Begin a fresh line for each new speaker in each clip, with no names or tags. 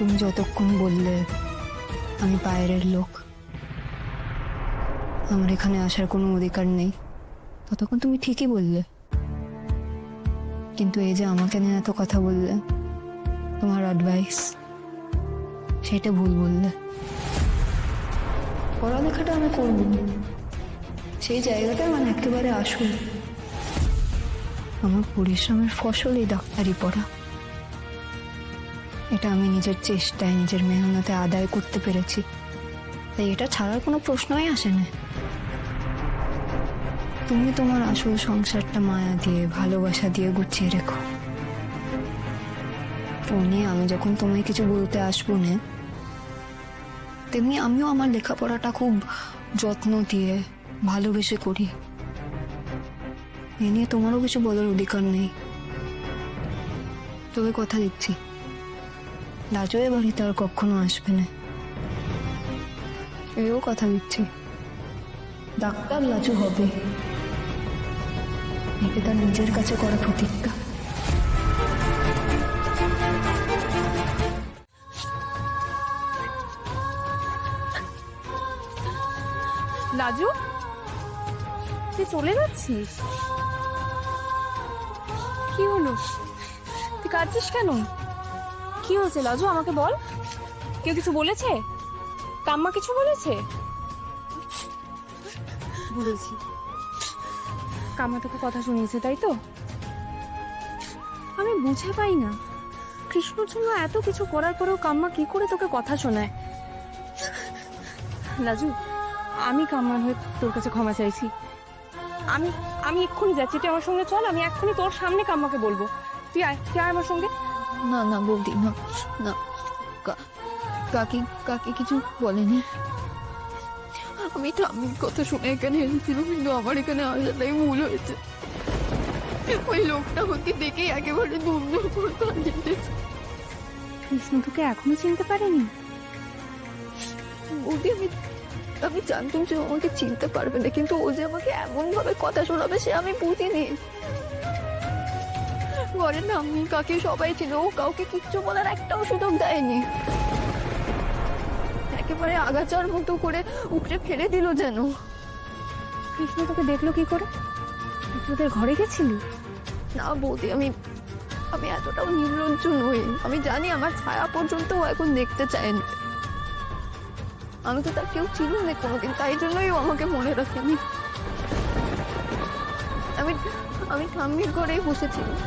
তুমি যতক্ষণ বললে আমি বাইরের লোক, আমার এখানে আসার কোনো অধিকার নেই, ততক্ষণ তুমি ঠিকই বললে। কিন্তু এই যে আমাকে নিয়ে এত কথা বললে, তোমার অ্যাডভাইস, সেটা ভুল বললে। পড়ালেখাটা আমি করব, সেই জায়গাটা মানে একেবারে আসল। আমার পরিশ্রমের ফসল এই ডাক্তারি পড়া। এটা আমি নিজের চেষ্টায়, নিজের মেহনতে আদায় করতে পেরেছি, তাই এটা ছাড়ার কোনো প্রশ্নই আসে না। তুমি তোমার আসল সংসারটা মায়া দিয়ে, ভালোবাসা দিয়ে গুছিয়ে রেখো। ও নিয়ে আমি যখন তোমায় কিছু বলতে আসবো না, তেমনি আমিও আমার লেখাপড়াটা খুব যত্ন দিয়ে ভালোবেসে করি। এ নিয়ে তোমারও কিছু বলার অধিকার নেই। তবে কথা দিচ্ছি, লাজু এ বাড়িতে আর কখনো আসবে না। এও কথা দিচ্ছি, ডাক্তার লাজু হবে। এটা তার নিজের কাছে করা প্রতিজ্ঞা।
লাজু, তুই চলে যাচ্ছিস? কি হলো? তুই কাঁদছিস কেন? কি হয়েছে লাজু, আমাকে বল। কেউ কিছু বলেছে? কাম্মা কিছু বলেছে? বুঝেছি, কাম্মা তোকে কথা শুনিয়েছে, তাই তো? আমি বুঝে পাই না, কৃষ্ণর জন্য এত কিছু করার পরেও কাম্মা কি করে তোকে কথা শোনায়। লাজু, আমি কাম্মার হয়ে তোর কাছে ক্ষমা চাইছি। আমি আমি এক্ষুনি যাচ্ছি, তুই আমার সঙ্গে চল। আমি এক্ষুনি তোর সামনে কাম্মাকে বলবো। তুই আয়, তুই আয় আমার সঙ্গে।
না না বৌদি, না না, কাকি কাকি কিছু বলেনি। আমি ঠাম্মির কথা শুনে এখানে এসেছিলাম, কিন্তু আমার এখানে আসাটাই ভুল হয়েছে। ওই লোকটা আমাকে দেখেই একেবারে দুমদুম করে কাঁদিয়েছে।
কৃষ্ণ তোকে এখনো চিনতে পারেনি?
বৌদি, আমি জানতাম যে ও আমাকে চিনতে পারবে না, কিন্তু ও যে আমাকে এমন ভাবে কথা শোনাবে সে আমি বুঝিনি। ঘরে ঠাম্মি কাকি সবাই ছিল, ও কাউকে কিচ্ছু বলার একটাও সুযোগ দেয়নি। একেবারে আগাছার মতো করে উপরে ফেলে দিল যেন।
কৃষ্ণ তোকে দেখলো কি করে? তোদের ঘরে গেছিলি?
না বৌদি, আমি এতটাও নির্লজ্জ নই। আমি জানি আমার ছায়া পর্যন্ত ও এখন দেখতে চায় না। আমি তো তার কেউ ছিল না কোনোদিন, তাই জন্যই ও আমাকে মনে রাখেনি। আমি ঠাম্মির ঘরেই বসেছিলাম,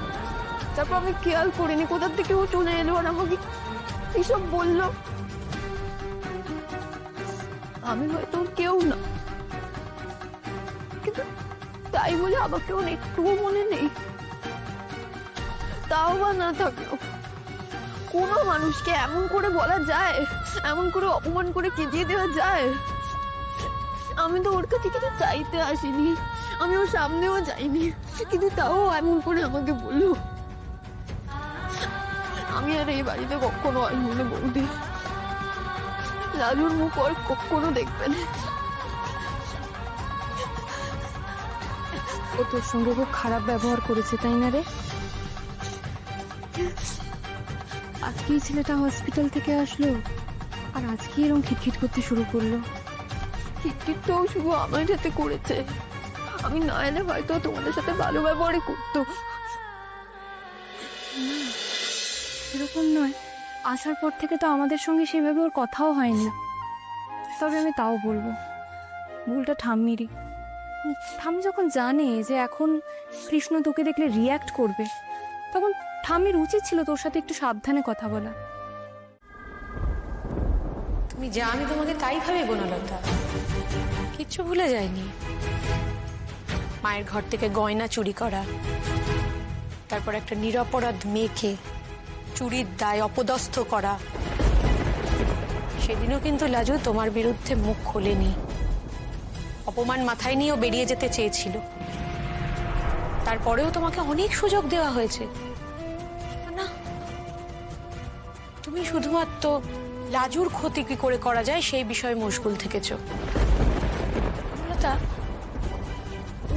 তারপর আমি খেয়াল করিনি কোথার থেকে ও চলে এলো আর আমাকে এসব বললো। আমি হয়তো ওর কেউ না, কিন্তু তাই বলে আমাকে ওর একটুও মনে নেই। তাও বা না থাকলো, কোনো মানুষকে এমন করে বলা যায়, এমন করে অপমান করে কেঁদিয়ে দেওয়া যায়? আমি তো ওর কাছে কিছু চাইতে আসিনি, আমি ওর সামনেও যাইনি, কিন্তু তাও এমন করে আমাকে বললো। আমি আর এই বাড়িতে কখনো আসবো না বৌদি। লাজুর মুখ আর কখনো দেখবে না।
ও তোর সঙ্গে খুব খারাপ ব্যবহার করেছে, তাই না রে? আজকেই ছেলেটা হসপিটাল থেকে আসলো আর আজকে এরকম খিটখিট করতে শুরু করলো।
খিটখিট তো শুধু আমার সাথে করেছে, আমি না এলে হয়তো তোমাদের সাথে ভালো ব্যবহারই করতো।
এরকম নয়, আসার পর থেকে তো আমাদের সঙ্গে সেভাবে ওর কথাও হয়নি। তবে আমি তাও বলবো, ভুলটা ঠাম্মিরই। ঠাম্মি যখন জানে যে এখন কৃষ্ণ তোকে দেখলে রিয়্যাক্ট করবে, তখন ঠাম্মির উচিত ছিল তোর সাথে একটু সাবধানে কথা বলা।
তুমি যা আমি তোমাকে তাই ভাবে বনলতা, কিচ্ছু ভুলে যায়নি। মায়ের ঘর থেকে গয়না চুরি করা, তারপর একটা নিরপরাধ মেয়েকে চুরির দায় অপদস্থ করা। সেদিনও কিন্তু লাজু তোমার বিরুদ্ধে মুখ খোলেনি, অপমান মাথায় নিয়েও বেরিয়ে যেতে চেয়েছিল। তারপরেও তোমাকে অনেক সুযোগ দেওয়া হয়েছে না, তুমি শুধুমাত্র লাজুর ক্ষতি কি করে করা যায় সেই বিষয়ে মশগুল থেকেছ।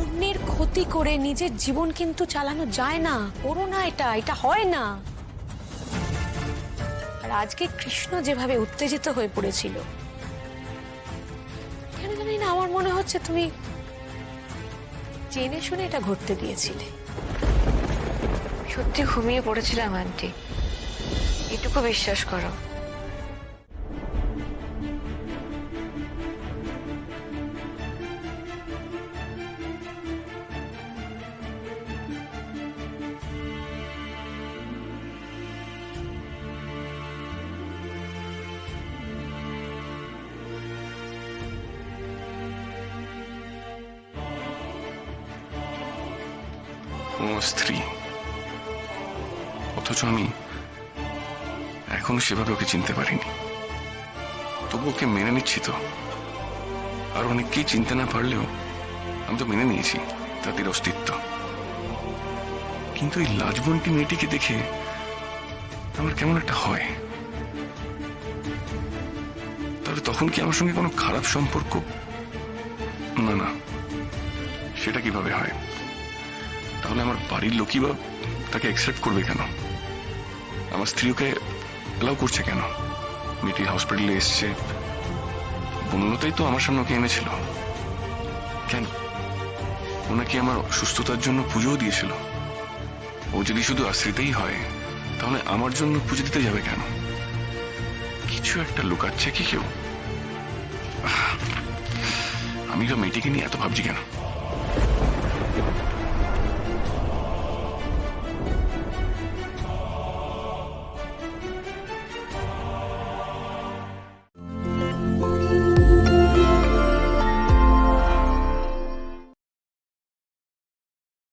অন্যের ক্ষতি করে নিজের জীবন কিন্তু চালানো যায় না, করো না, এটা হয় না। আর আর আজকে কৃষ্ণ যেভাবে উত্তেজিত হয়ে পড়েছিল, কেন জানি না আমার মনে হচ্ছে তুমি জেনে শুনে এটা ঘটতে দিয়েছিলে।
সত্যি ঘুমিয়ে পড়েছিলাম আন্টি, এটুকু বিশ্বাস করো।
ও স্ত্রী, অথচ আমি এখনো সেভাবে ওকে চিনতে পারিনি। তবু ওকে মেনে নিচ্ছি তো। আর অনেককেই চিনতে না পারলেও আমি তো মেনে নিয়েছি তাদের অস্তিত্ব। কিন্তু এই লাজবন্তী মেয়েটিকে দেখে আমার কেমন একটা হয়। তাহলে তখন কি আমার সঙ্গে কোনো খারাপ সম্পর্ক? না না, সেটা কিভাবে হয়? তাহলে আমার বাড়ির লোকই বা তাকে অ্যাকসেপ্ট করবে কেন? আমার স্ত্রী ওকে অ্যালাউ করছে কেন? মেয়েটি হসপিটালে এসছে, বনলতাই তো আমার সামনে ওকে এনেছিল। কেন? ও নাকি আমার সুস্থতার জন্য পুজোও দিয়েছিল। ও যদি শুধু আশ্রিতেই হয়, তাহলে আমার জন্য পুজো দিতে যাবে কেন? কিছু একটা লুকাচ্ছে কি কেউ? আমি তো মেয়েটিকে নিয়ে এত ভাবছি কেন?